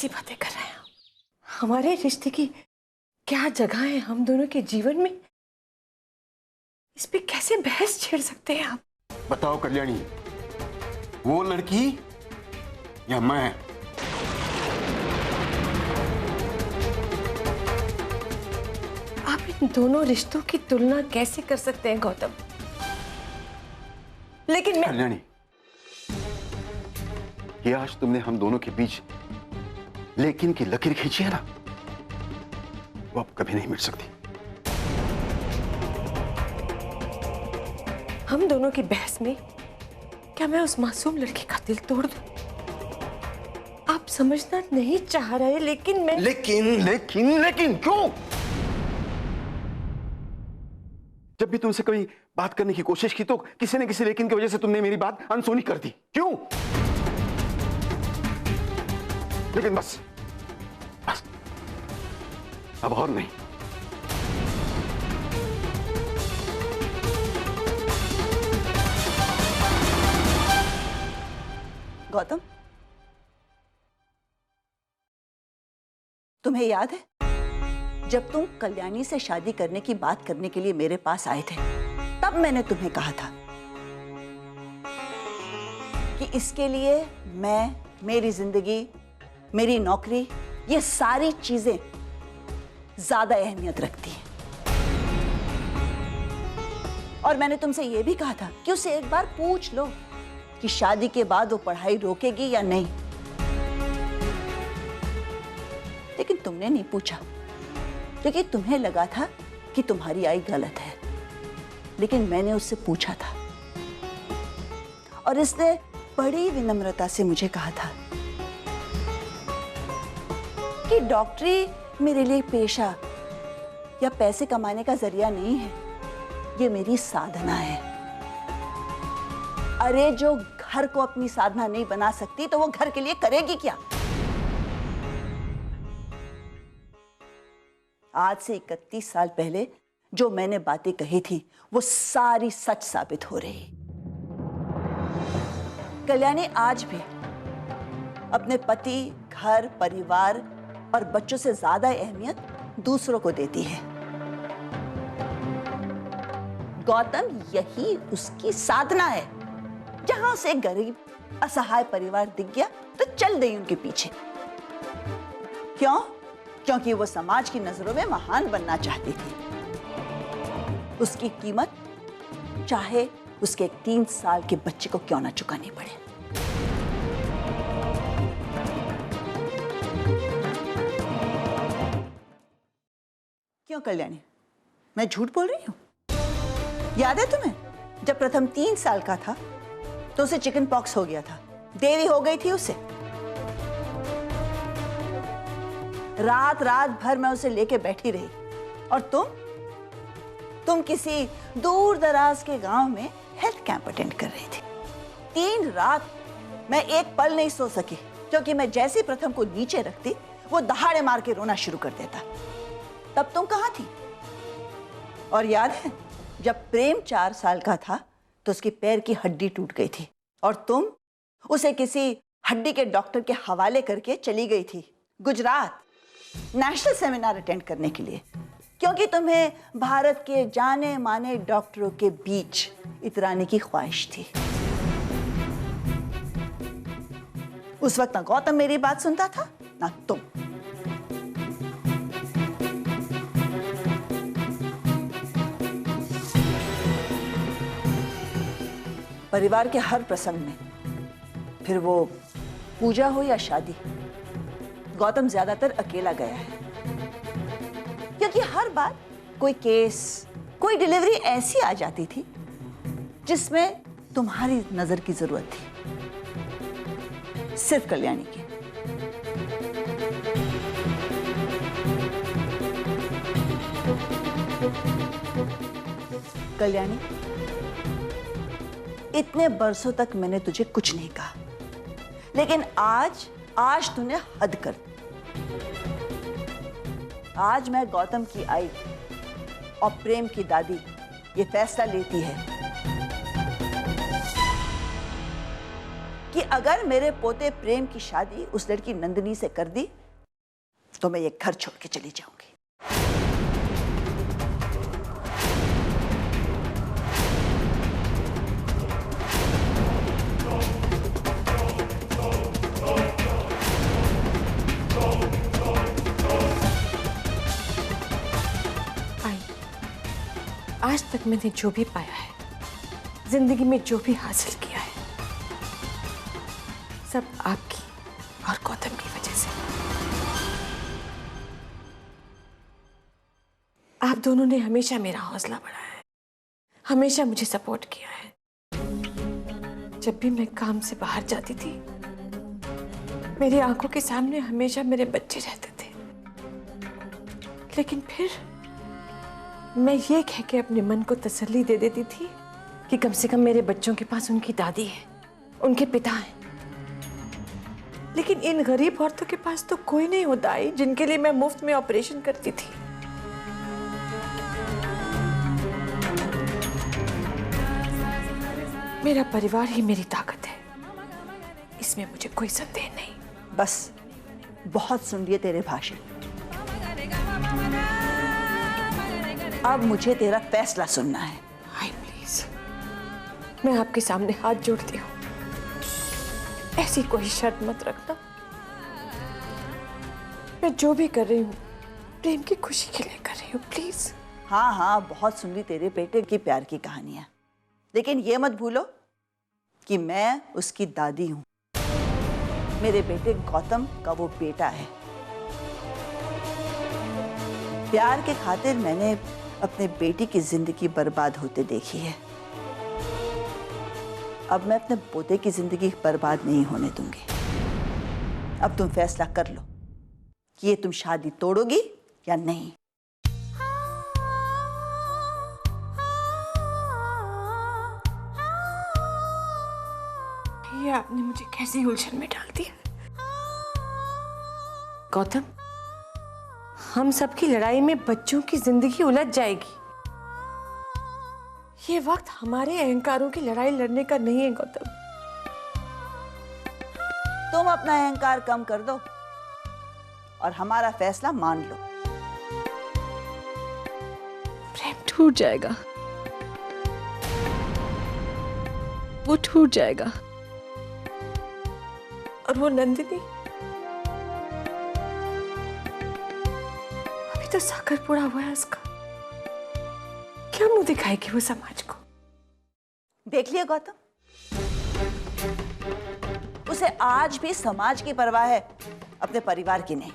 कैसी बातें कर रहे हैं आप? हमारे रिश्ते की क्या जगह है हम दोनों के जीवन में? इस पे कैसे बहस छेड़ सकते हैं आप? बताओ कल्याणी, वो लड़की या मैं? आप इन दोनों रिश्तों की तुलना कैसे कर सकते हैं गौतम? लेकिन मैं कल्याणी, ये आज तुमने हम दोनों के बीच लेकिन की लकीर खींची है ना, वो अब कभी नहीं मिट सकती। हम दोनों की बहस में क्या मैं उस मासूम लड़की का दिल तोड़ दूं? आप समझना नहीं चाह रहे, लेकिन मैं लेकिन क्यों? जब भी तुमसे कभी बात करने की कोशिश की तो किसी न किसी लेकिन की वजह से तुमने मेरी बात अनसुनी कर दी। क्यों? लेकिन बस बस अब और नहीं। गौतम, तुम्हें याद है जब तुम कल्याणी से शादी करने की बात करने के लिए मेरे पास आए थे, तब मैंने तुम्हें कहा था कि इसके लिए मैं, मेरी जिंदगी, मेरी नौकरी, ये सारी चीजें ज्यादा अहमियत रखती हैं। और मैंने तुमसे यह भी कहा था कि उसे एक बार पूछ लो कि शादी के बाद वो पढ़ाई रोकेगी या नहीं। लेकिन तुमने नहीं पूछा क्योंकि तुम्हें लगा था कि तुम्हारी आई गलत है। लेकिन मैंने उससे पूछा था और इसने बड़ी विनम्रता से मुझे कहा था कि डॉक्टरी मेरे लिए पेशा या पैसे कमाने का जरिया नहीं है, ये मेरी साधना है। अरे जो घर को अपनी साधना नहीं बना सकती तो वो घर के लिए करेगी क्या? आज से 31 साल पहले जो मैंने बातें कही थी वो सारी सच साबित हो रही। कल्याणी आज भी अपने पति, घर, परिवार और बच्चों से ज्यादा अहमियत दूसरों को देती है। गौतम, यही उसकी साधना है। जहां से गरीब असहाय परिवार दिख गया तो चल गई उनके पीछे। क्यों? क्योंकि वो समाज की नजरों में महान बनना चाहती थी। उसकी कीमत चाहे उसके 3 साल के बच्चे को क्यों ना चुकानी पड़े। क्यों कल्याणी, मैं झूठ बोल रही हूं? याद है तुम्हें जब प्रथम 3 साल का था तो उसे चिकन पॉक्स हो गया था, देवी हो गई थी उसे। रात रात भर मैं उसे लेके बैठी रही और तुम किसी दूर दराज के गांव में हेल्थ कैंप अटेंड कर रही थी। 3 रात मैं एक पल नहीं सो सकी क्योंकि मैं जैसे प्रथम को नीचे रखती वो दहाड़े मार के रोना शुरू कर देता। तब तुम कहां थी? और याद है जब प्रेम 4 साल का था तो उसकी पैर की हड्डी टूट गई थी और तुम उसे किसी हड्डी के डॉक्टर के हवाले करके चली गई थी गुजरात नेशनल सेमिनार अटेंड करने के लिए, क्योंकि तुम्हें भारत के जाने माने डॉक्टरों के बीच इतराने की ख्वाहिश थी। उस वक्त ना गौतम मेरी बात सुनता था ना तुम। परिवार के हर प्रसंग में, फिर वो पूजा हो या शादी, गौतम ज्यादातर अकेला गया है। क्योंकि हर बार कोई केस, कोई डिलीवरी ऐसी आ जाती थी जिसमें तुम्हारी नजर की जरूरत थी, सिर्फ कल्याणी की। कल्याणी, इतने बरसों तक मैंने तुझे कुछ नहीं कहा, लेकिन आज तूने हद कर दी। आज मैं गौतम की आई और प्रेम की दादी ये फैसला लेती है कि अगर मेरे पोते प्रेम की शादी उस लड़की नंदिनी से कर दी तो मैं ये घर छोड़ के चली जाऊंगी। आज तक मैंने जो भी पाया है, जिंदगी में जो भी हासिल किया है, सब आपकी और गौतम की वजह से। आप दोनों ने हमेशा मेरा हौसला बढ़ाया है, हमेशा मुझे सपोर्ट किया है। जब भी मैं काम से बाहर जाती थी, मेरी आंखों के सामने हमेशा मेरे बच्चे रहते थे। लेकिन फिर मैं ये कह के अपने मन को तसल्ली दे देती थी कि कम से कम मेरे बच्चों के पास उनकी दादी है, उनके पिता हैं। लेकिन इन गरीब औरतों के पास तो कोई नहीं होता आई, जिनके लिए मैं मुफ्त में ऑपरेशन करती थी। मेरा परिवार ही मेरी ताकत है, इसमें मुझे कोई संदेह नहीं। बस बहुत सुन लिए तेरे भाषण, अब मुझे तेरा फैसला सुनना है। हाय प्लीज, मैं आपके सामने हाथ जोड़ती हूँ, ऐसी कोई शर्त मत रखना। मैं जो भी कर रही हूँ प्रेम की खुशी के लिए कर रही हूँ, प्लीज। हाँ हाँ, बहुत सुन ली तेरे बेटे की प्यार की कहानियां, लेकिन ये मत भूलो कि मैं उसकी दादी हूं। मेरे बेटे गौतम का वो बेटा है। प्यार के खातिर मैंने अपने बेटी की जिंदगी बर्बाद होते देखी है। अब मैं अपने पोते की जिंदगी बर्बाद नहीं होने दूंगी। अब तुम फैसला कर लो कि ये तुम शादी तोड़ोगी या नहीं। ये आपने मुझे कैसी उलझन में डाल दिया। गौतम, हम सबकी लड़ाई में बच्चों की जिंदगी उलझ जाएगी। ये वक्त हमारे अहंकारों की लड़ाई लड़ने का नहीं है गौतम। तुम अपना अहंकार कम कर दो और हमारा फैसला मान लो। प्रेम टूट जाएगा, वो टूट जाएगा। और वो नंदिनी अभी तो साकर पूरा हुआ है उसका, क्या मुंह दिखाएगी वो समाज को। देख लिया गौतम, उसे आज भी समाज की परवाह है, अपने परिवार की नहीं।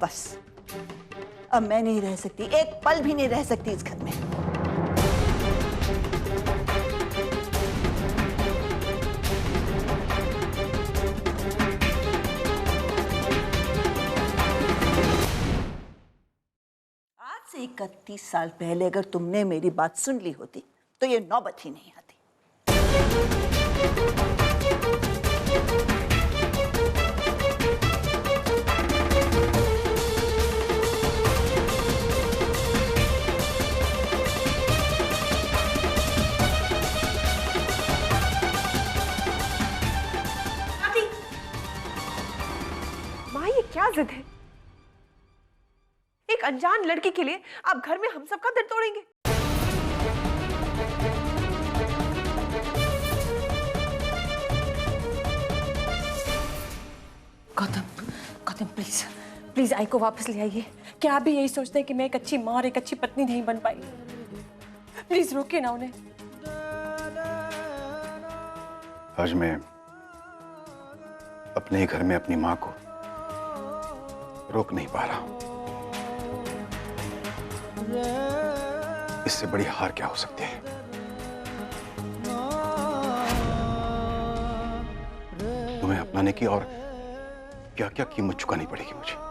बस अब मैं नहीं रह सकती, एक पल भी नहीं रह सकती इस घर में। आज से 31 साल पहले अगर तुमने मेरी बात सुन ली होती तो ये नौबत ही नहीं आती। माँ, ये क्या जिद है? एक अनजान लड़की के लिए आप घर में हम सबका दिल तोड़ेंगे? Gautam, Gautam please, please I को वापस ले आइए। क्या आप भी यही सोचते हैं कि मैं एक अच्छी माँ और एक अच्छी पत्नी नहीं बन पाई? प्लीज रोकिए ना उन्हें। आज मैं अपने ही घर में अपनी मां को रोक नहीं पा रहा हूं। इससे बड़ी हार क्या हो सकती है? तुम्हें अपनाने की और क्या क्या कीमत चुकानी पड़ेगी मुझे।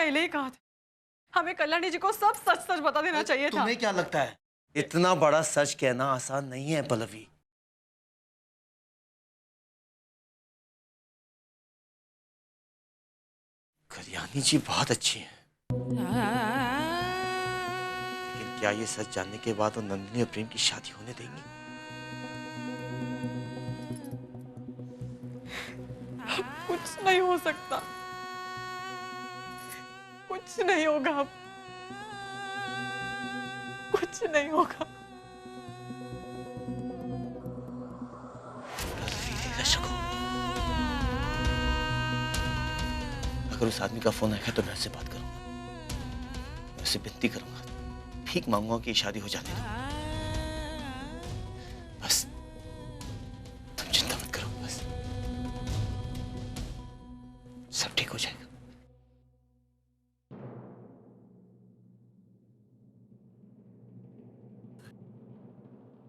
पहले ही कहा था, हमें कल्याणी जी को सब सच सच बता देना चाहिए था। तुम्हें क्या लगता है इतना बड़ा सच कहना आसान नहीं है पल्लवी? कल्याणी जी बहुत अच्छी हैं, लेकिन क्या ये सच जानने के बाद वो नंदिनी और प्रेम की शादी होने देंगी? कुछ नहीं हो सकता, कुछ नहीं होगा अब, कुछ नहीं होगा। अगर उस आदमी का फोन आएगा तो मैं उससे बात करूंगा, मैं उससे विनती करूंगा, भीख मांगूंगा कि शादी हो जाने दो। बस तुम चिंता मत करो, बस सब ठीक हो जाएगा।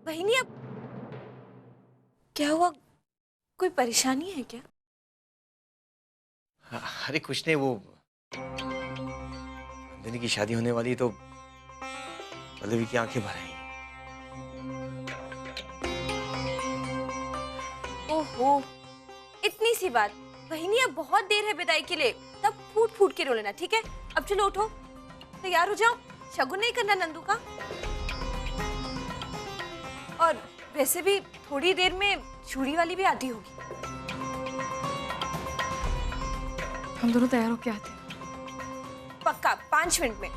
बहनी, अब क्या हुआ? कोई परेशानी है क्या? अरे कुछ नहीं, वो नंदिनी की शादी होने वाली तो पल्लवी की आंखें भर आई। ओहो, इतनी सी बात। बहनी, अब बहुत देर है विदाई के लिए, तब फूट फूट के रो लेना, ठीक है? अब चलो उठो, तैयार हो जाओ, शगुन नहीं करना नंदू का। और वैसे भी थोड़ी देर में चूड़ी वाली भी आती होगी। हम दोनों तैयार होके आते हैं। पक्का 5 मिनट में।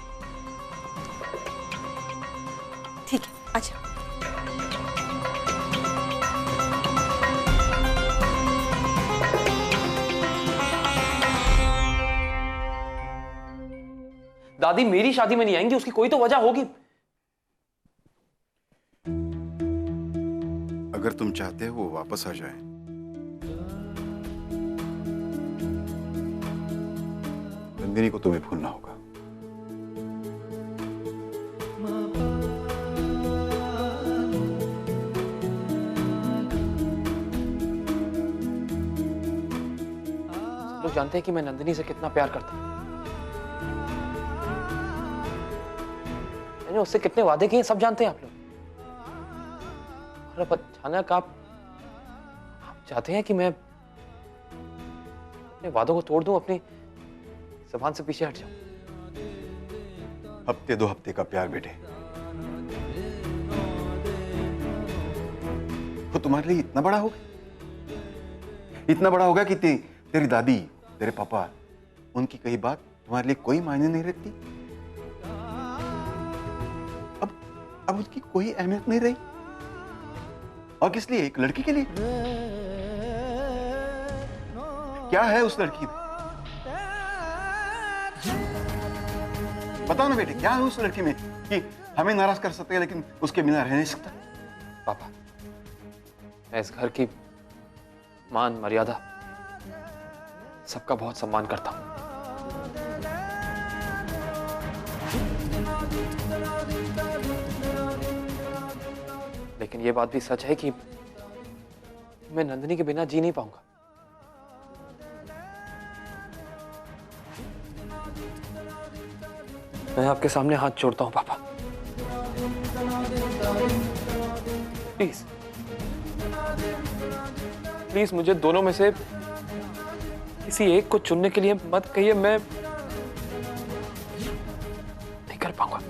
ठीक है, अच्छा। दादी मेरी शादी में नहीं आएंगी, उसकी कोई तो वजह होगी। अगर तुम चाहते हो वो वापस आ जाए, नंदिनी को तुम्हें भूलना होगा। सब लोग जानते हैं कि मैं नंदिनी से कितना प्यार करता हूं। मैंने उससे कितने वादे किए सब जानते हैं आप लोग। और अब अचानक आप चाहते हैं कि मैं अपने वादों को तोड़ दूं, अपनी ज़बान से पीछे हट जाऊं। हफ्ते 2 हफ्ते का प्यार बेटे, वो तुम्हारे लिए इतना बड़ा होगा, इतना बड़ा होगा कि तेरी दादी, तेरे पापा, उनकी कही बात तुम्हारे लिए कोई मायने नहीं रखती। अब उसकी कोई अहमियत नहीं रही। और किस लिए? एक लड़की के लिए। क्या है उस लड़की में? बताओ ना बेटे, क्या है उस लड़की में कि हमें नाराज कर सकते हैं लेकिन उसके बिना रह नहीं सकता? पापा, मैं इस घर की मान मर्यादा सबका बहुत सम्मान करता हूं, लेकिन यह बात भी सच है कि मैं नंदिनी के बिना जी नहीं पाऊंगा। मैं आपके सामने हाथ जोड़ता हूं पापा, प्लीज प्लीज मुझे दोनों में से किसी एक को चुनने के लिए मत कहिए, मैं नहीं कर पाऊंगा।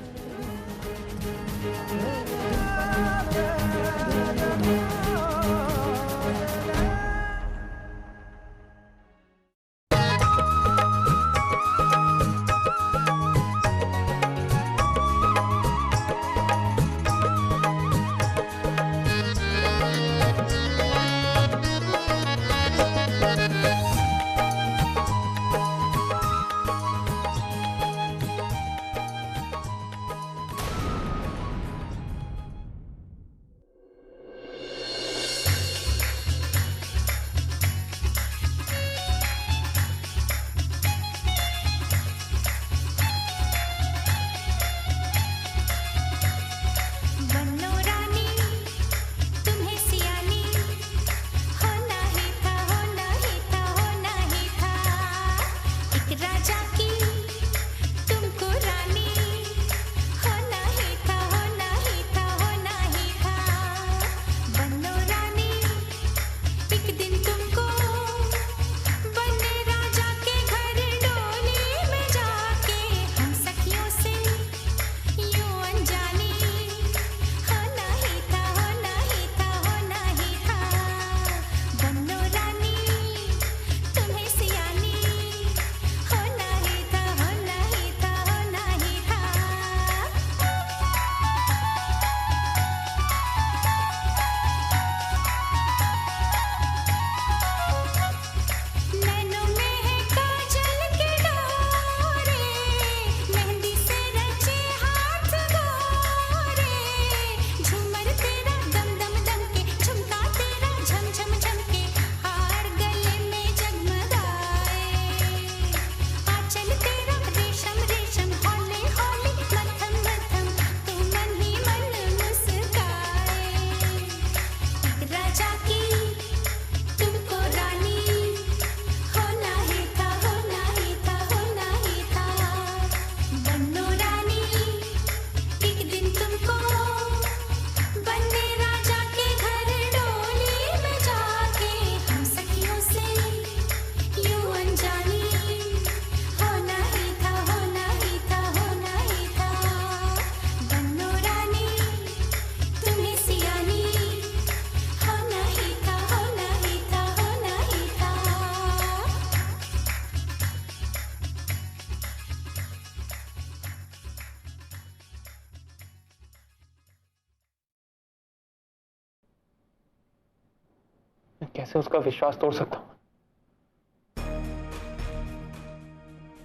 मैं कैसे उसका विश्वास तोड़ सकता हूँ?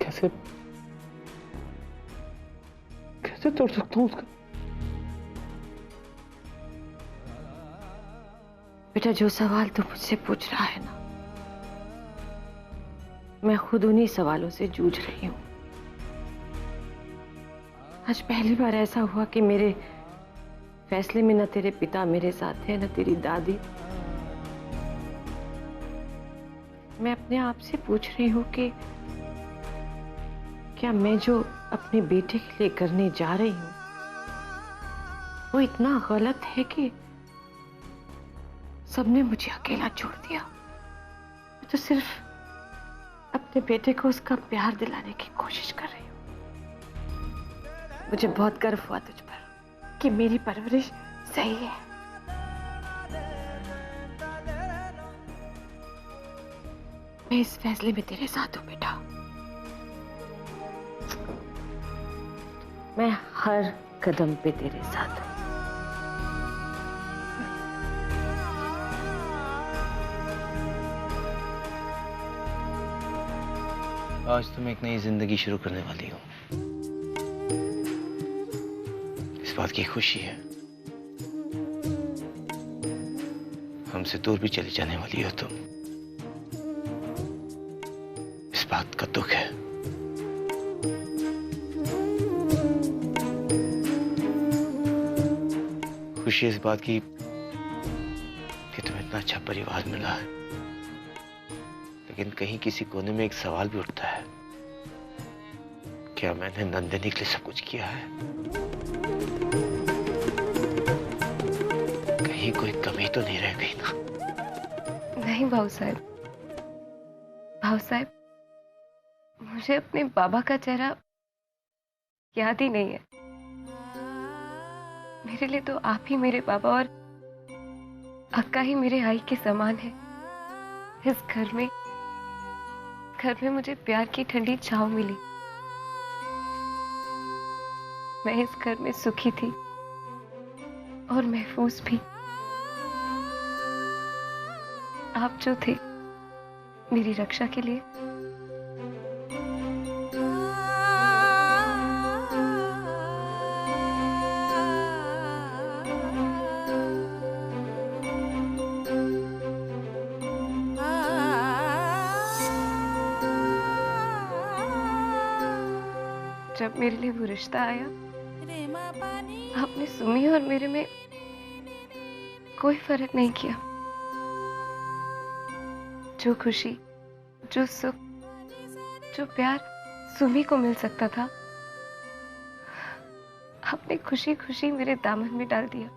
कैसे कैसे तोड़ सकता हूँ उसका? बेटा, जो सवाल तू मुझसे पूछ रहा है ना, मैं खुद उन्हीं सवालों से जूझ रही हूं। आज पहली बार ऐसा हुआ कि मेरे फैसले में न तेरे पिता मेरे साथ है, न तेरी दादी। मैं अपने आप से पूछ रही हूं कि क्या मैं जो अपने बेटे के लिए करने जा रही हूं वो इतना गलत है कि सबने मुझे अकेला छोड़ दिया। मैं तो सिर्फ अपने बेटे को उसका प्यार दिलाने की कोशिश कर रही हूँ। मुझे बहुत गर्व हुआ तुझ पर कि मेरी परवरिश सही है। मैं इस फैसले में तेरे साथ हूँ बेटा। मैं हर कदम पे तेरे साथ हूँ। आज तो मैं एक नई जिंदगी शुरू करने वाली हूँ। इस बात की खुशी है। हमसे दूर भी चली जाने वाली हो तुम, इस बात का दुख है। खुशी इस बात की कि तुम्हें इतना अच्छा परिवार मिला है, लेकिन कहीं किसी कोने में एक सवाल भी उठता है, क्या मैंने नंदिनी के लिए सब कुछ किया है? कहीं कोई कमी तो नहीं रह गई ना? नहीं भाऊ साहब, मुझे अपने बाबा का चेहरा याद ही नहीं है। मेरे लिए तो आप ही मेरे बाबा और अक्का ही मेरे आई के समान है। इस घर में मुझे प्यार की ठंडी छांव मिली। मैं इस घर में सुखी थी और महफूज भी। आप जो थे मेरी रक्षा के लिए, जब मेरे लिए वो रिश्ता आया, आपने सुमी और मेरे में कोई फर्क नहीं किया। जो खुशी, जो सुख, जो प्यार सुमी को मिल सकता था, आपने खुशी खुशी मेरे दामन में डाल दिया।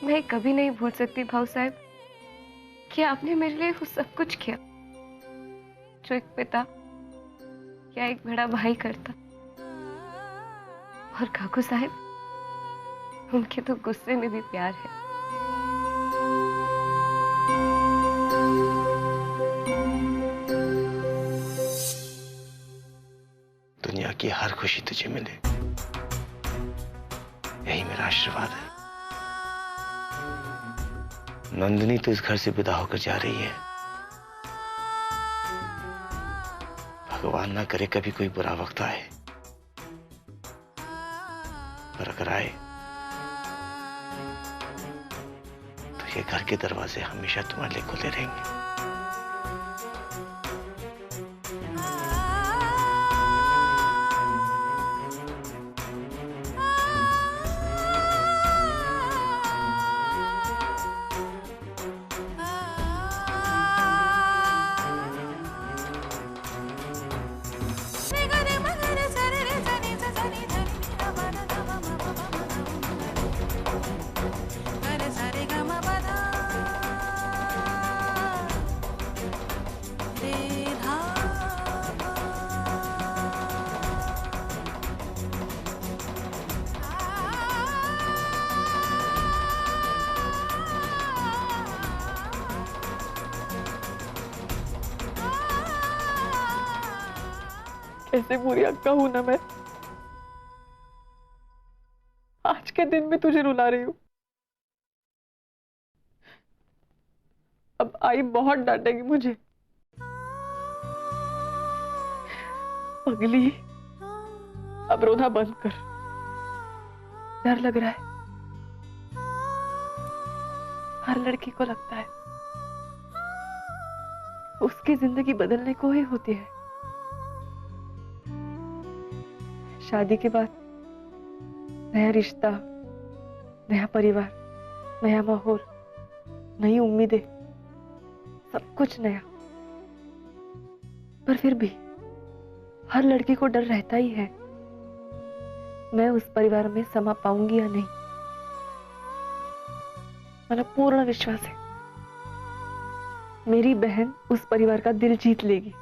मैं कभी नहीं भूल सकती भाऊ साहब कि आपने मेरे लिए वो सब कुछ किया जो एक पिता या एक बड़ा भाई करता। और काकू साहब, उनके तो गुस्से में भी प्यार है। दुनिया की हर खुशी तुझे मिले, यही मेरा आशीर्वाद है। नंदिनी तो इस घर से विदा होकर जा रही है। भगवान ना करे कभी कोई बुरा वक्त आए, पर अगर आए तो ये घर के दरवाजे हमेशा तुम्हारे लिए खुले रहेंगे। कैसे बुरी अक्का हूं ना मैं। आज के दिन में तुझे रुला रही हूं। आई बहुत डांटेगी मुझे। पगली, अब रोना बंद कर। डर लग रहा है। हर लड़की को लगता है उसकी जिंदगी बदलने को ही होती है। शादी के बाद नया रिश्ता, नया परिवार, नया माहौल, नई उम्मीदें, सब कुछ नया। पर फिर भी हर लड़की को डर रहता ही है, मैं उस परिवार में समा पाऊंगी या नहीं। मेरा पूर्ण विश्वास है मेरी बहन उस परिवार का दिल जीत लेगी।